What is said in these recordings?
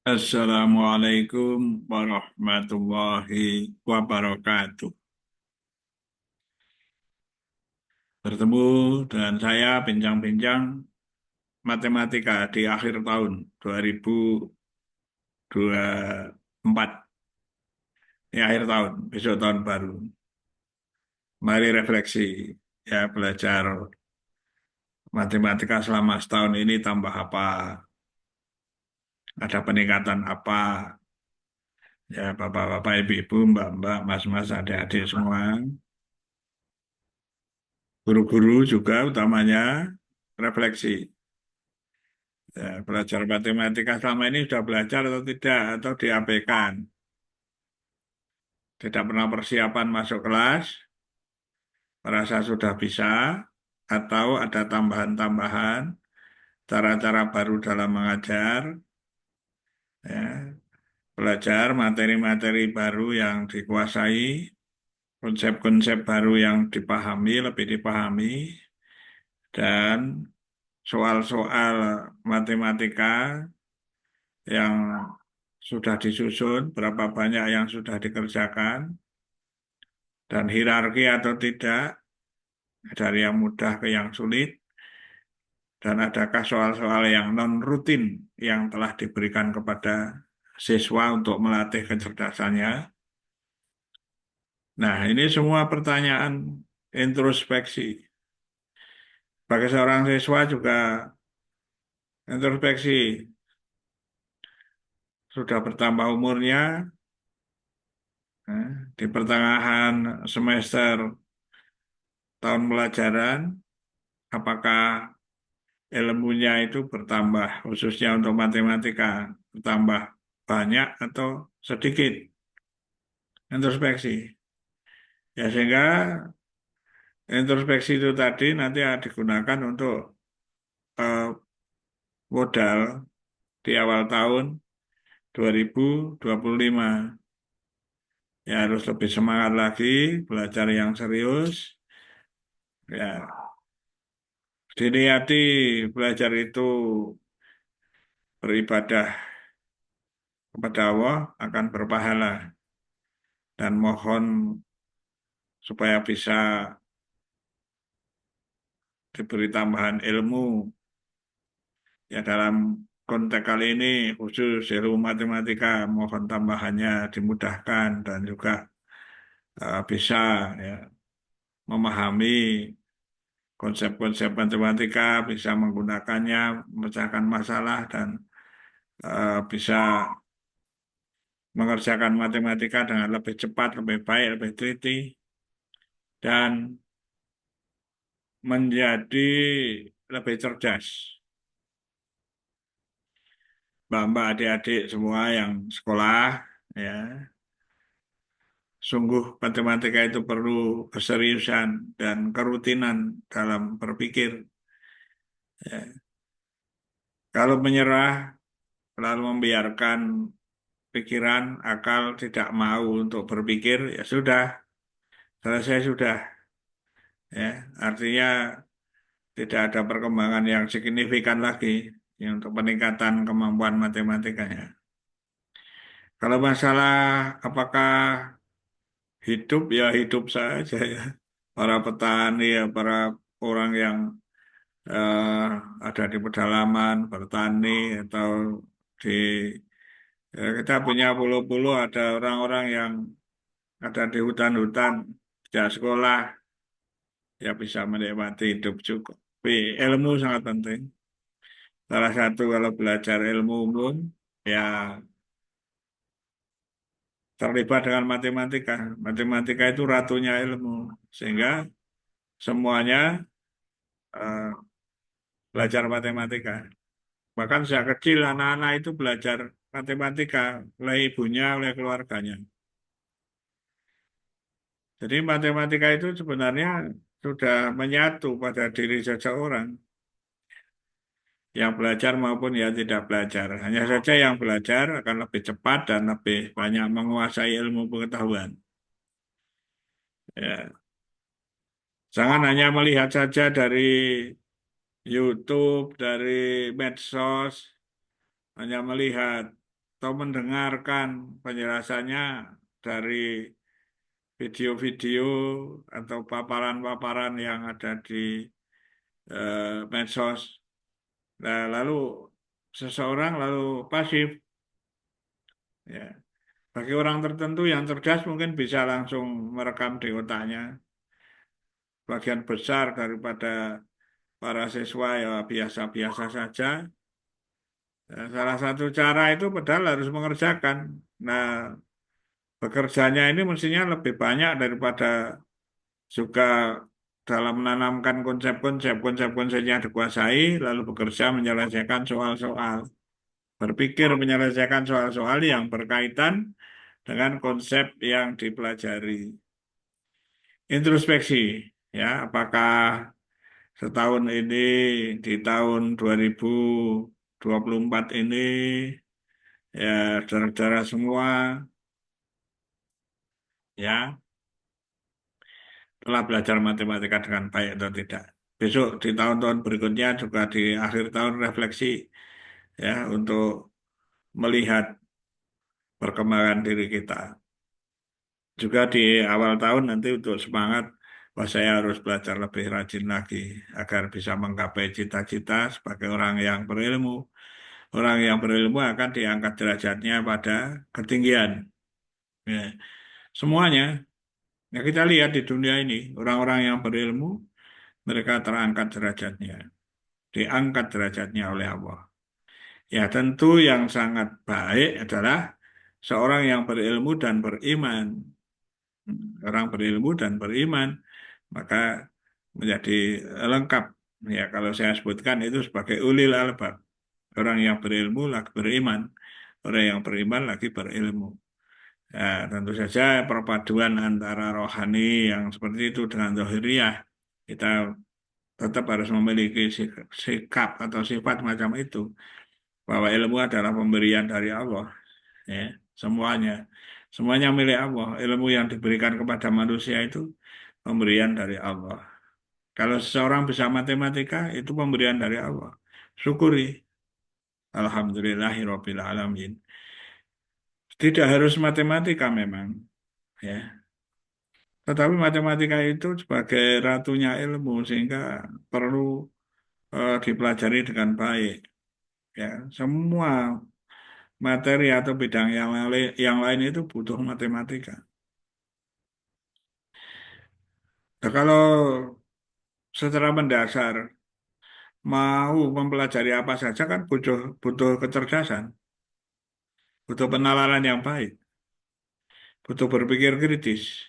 Assalamualaikum warahmatullahi wabarakatuh. Bertemu dengan saya bincang-bincang matematika di akhir tahun 2024. Ini akhir tahun, besok tahun baru. Mari refleksi, ya belajar matematika selama setahun ini tambah apa, ada peningkatan apa, ya bapak-bapak, ibu-ibu, mbak-mbak, mas-mas, adik-adik semua. Guru-guru juga utamanya refleksi. Ya, belajar matematika selama ini sudah belajar atau tidak, atau diabaikan. Tidak pernah persiapan masuk kelas, merasa sudah bisa, atau ada tambahan-tambahan, cara-cara baru dalam mengajar, ya, belajar materi-materi baru yang dikuasai, konsep-konsep baru yang dipahami, lebih dipahami, dan soal-soal matematika yang sudah disusun, berapa banyak yang sudah dikerjakan, dan hierarki atau tidak, dari yang mudah ke yang sulit, dan adakah soal-soal yang non-rutin yang telah diberikan kepada siswa untuk melatih kecerdasannya. Nah, ini semua pertanyaan introspeksi. Bagi seorang siswa juga introspeksi, sudah bertambah umurnya, di pertengahan semester tahun pelajaran, apakah ilmunya itu bertambah, khususnya untuk matematika, bertambah banyak atau sedikit, introspeksi. Ya, sehingga introspeksi itu tadi nanti digunakan untuk eh, modal di awal tahun 2025. Ya, harus lebih semangat lagi, belajar yang serius. Ya, diniati belajar itu beribadah kepada Allah akan berpahala, dan mohon supaya bisa diberi tambahan ilmu, ya dalam konteks kali ini khusus ilmu matematika, mohon tambahannya dimudahkan dan juga bisa, ya, memahami konsep-konsep matematika, bisa menggunakannya memecahkan masalah, dan bisa mengerjakan matematika dengan lebih cepat, lebih baik, lebih teliti, dan menjadi lebih cerdas. Mbak-mbak, adik-adik semua yang sekolah, ya, sungguh matematika itu perlu keseriusan dan kerutinan dalam berpikir. Ya. Kalau menyerah, lalu membiarkan pikiran, akal tidak mau untuk berpikir, ya sudah, selesai sudah. Ya, artinya tidak ada perkembangan yang signifikan lagi, ya, untuk peningkatan kemampuan matematikanya. Kalau masalah apakah hidup, ya hidup saja, ya. Para petani, ya, para orang yang eh, ada di pedalaman, bertani, atau di kita punya pulau-pulau, ada orang-orang yang ada di hutan-hutan, sejak sekolah, ya bisa menikmati hidup juga. Tapi ilmu sangat penting. Salah satu kalau belajar ilmu umum, ya terlibat dengan matematika. Matematika itu ratunya ilmu, sehingga semuanya eh, belajar matematika. Bahkan sejak kecil anak-anak itu belajar matematika oleh ibunya, oleh keluarganya. Jadi matematika itu sebenarnya sudah menyatu pada diri seseorang, yang belajar maupun yang tidak belajar. Hanya saja yang belajar akan lebih cepat dan lebih banyak menguasai ilmu pengetahuan. Ya. Jangan hanya melihat saja dari YouTube, dari medsos, hanya melihat, atau mendengarkan penjelasannya dari video-video atau paparan-paparan yang ada di medsos. Nah, lalu seseorang lalu pasif, ya. Bagi orang tertentu yang cerdas mungkin bisa langsung merekam di otaknya. Bagian besar daripada para siswa ya biasa-biasa saja. Nah, salah satu cara itu padahal harus mengerjakan. Nah, bekerjanya ini mestinya lebih banyak daripada juga dalam menanamkan konsep-konsepnya dikuasai, lalu bekerja menyelesaikan soal-soal. Berpikir menyelesaikan soal-soal yang berkaitan dengan konsep yang dipelajari. Introspeksi, ya, apakah setahun ini, di tahun 2024 ini, ya, saudara-saudara semua, ya, telah belajar matematika dengan baik atau tidak. Besok di tahun-tahun berikutnya juga di akhir tahun refleksi, ya, untuk melihat perkembangan diri kita. Juga di awal tahun nanti untuk semangat, wah saya harus belajar lebih rajin lagi agar bisa menggapai cita-cita sebagai orang yang berilmu. Orang yang berilmu akan diangkat derajatnya pada ketinggian. Ya, semuanya, ya kita lihat di dunia ini, orang-orang yang berilmu, mereka terangkat derajatnya, diangkat derajatnya oleh Allah. Ya tentu yang sangat baik adalah seorang yang berilmu dan beriman. Orang berilmu dan beriman, maka menjadi lengkap. Ya, kalau saya sebutkan itu sebagai ulil albab. Orang yang berilmu lagi beriman, orang yang beriman lagi berilmu. Ya, tentu saja perpaduan antara rohani yang seperti itu dengan zahiriyah, kita tetap harus memiliki sikap atau sifat macam itu, bahwa ilmu adalah pemberian dari Allah. Ya, semuanya, semuanya milik Allah. Ilmu yang diberikan kepada manusia itu pemberian dari Allah. Kalau seseorang bisa matematika, itu pemberian dari Allah. Syukuri. Alhamdulillahirabbil alamin. Tidak harus matematika memang, ya. Tetapi matematika itu sebagai ratunya ilmu sehingga perlu dipelajari dengan baik. Ya, semua materi atau bidang yang lain itu butuh matematika. Nah, kalau secara mendasar mau mempelajari apa saja kan butuh butuh kecerdasan, butuh penalaran yang baik, butuh berpikir kritis,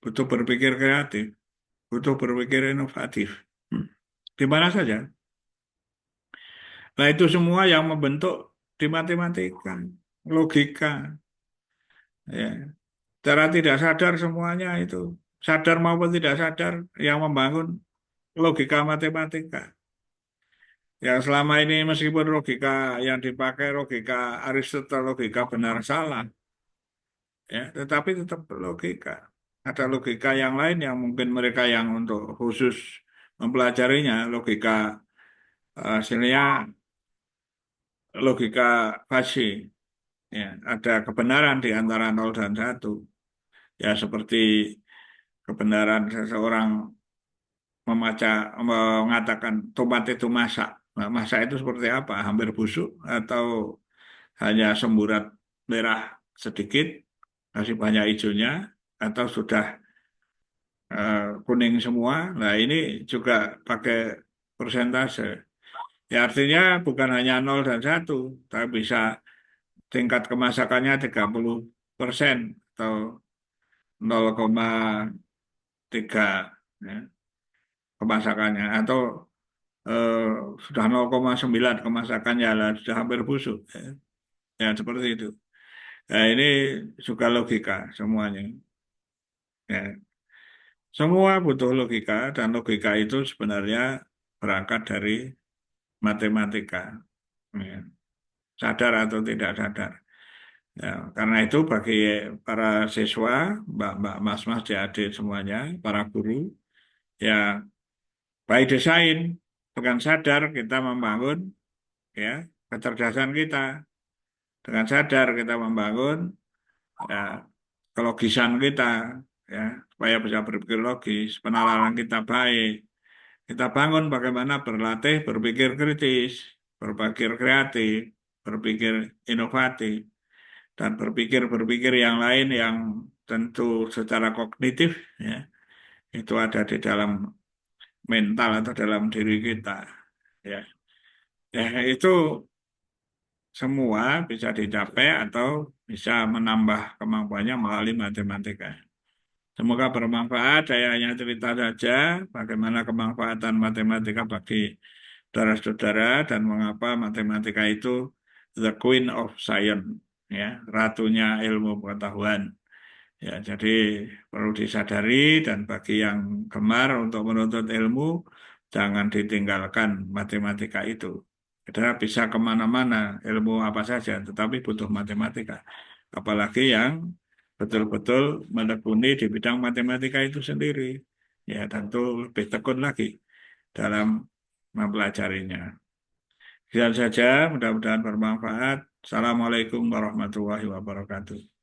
butuh berpikir kreatif, butuh berpikir inovatif. Hmm. Di mana saja. Nah, itu semua yang membentuk di matematika, logika, ya. Cara tidak sadar semuanya itu, sadar maupun tidak sadar, yang membangun logika matematika. Yang selama ini meskipun logika yang dipakai logika Aristoteles, logika benar salah, ya, tetapi tetap logika. Ada logika yang lain yang mungkin mereka yang untuk khusus mempelajarinya, logika hasilnya logika fasi. Ya, ada kebenaran di antara nol dan satu. Ya, seperti kebenaran seseorang mengatakan tomat itu masak. Nah, masak itu seperti apa? Hampir busuk atau hanya semburat merah sedikit, masih banyak hijaunya, atau sudah kuning semua. Nah, ini juga pakai persentase. Ya, artinya bukan hanya nol dan satu, tapi bisa tingkat kemasakannya 30% atau 0,3, ya, kemasakannya atau eh, sudah 0,9 kemasakannya lah sudah hampir busuk, ya. Ya, seperti itu. Nah, ini juga logika semuanya, ya. Semua butuh logika dan logika itu sebenarnya berangkat dari matematika, ya. Sadar atau tidak sadar. Ya, karena itu bagi para siswa, mbak-mbak, mas-mas, adik semuanya, para guru, ya by design dengan sadar kita membangun, ya, kecerdasan kita. Dengan sadar kita membangun ya, kelogisan kita, ya, supaya bisa berpikir logis, penalaran kita baik. Kita bangun bagaimana berlatih berpikir kritis, berpikir kreatif, berpikir inovatif, dan berpikir-berpikir yang lain yang tentu secara kognitif, ya, itu ada di dalam mental atau dalam diri kita. Ya, ya itu semua bisa dicapai atau bisa menambah kemampuannya melalui matematika. Semoga bermanfaat. Saya hanya cerita saja bagaimana kemanfaatan matematika bagi saudara-saudara dan mengapa matematika itu the queen of science, ya, ratunya ilmu pengetahuan. Ya, jadi perlu disadari dan bagi yang gemar untuk menuntut ilmu, jangan ditinggalkan matematika itu. Kita bisa kemana-mana, ilmu apa saja, tetapi butuh matematika. Apalagi yang betul-betul menekuni di bidang matematika itu sendiri. Ya, tentu lebih tekun lagi dalam mempelajarinya. Sekian saja, mudah-mudahan bermanfaat. Assalamualaikum warahmatullahi wabarakatuh.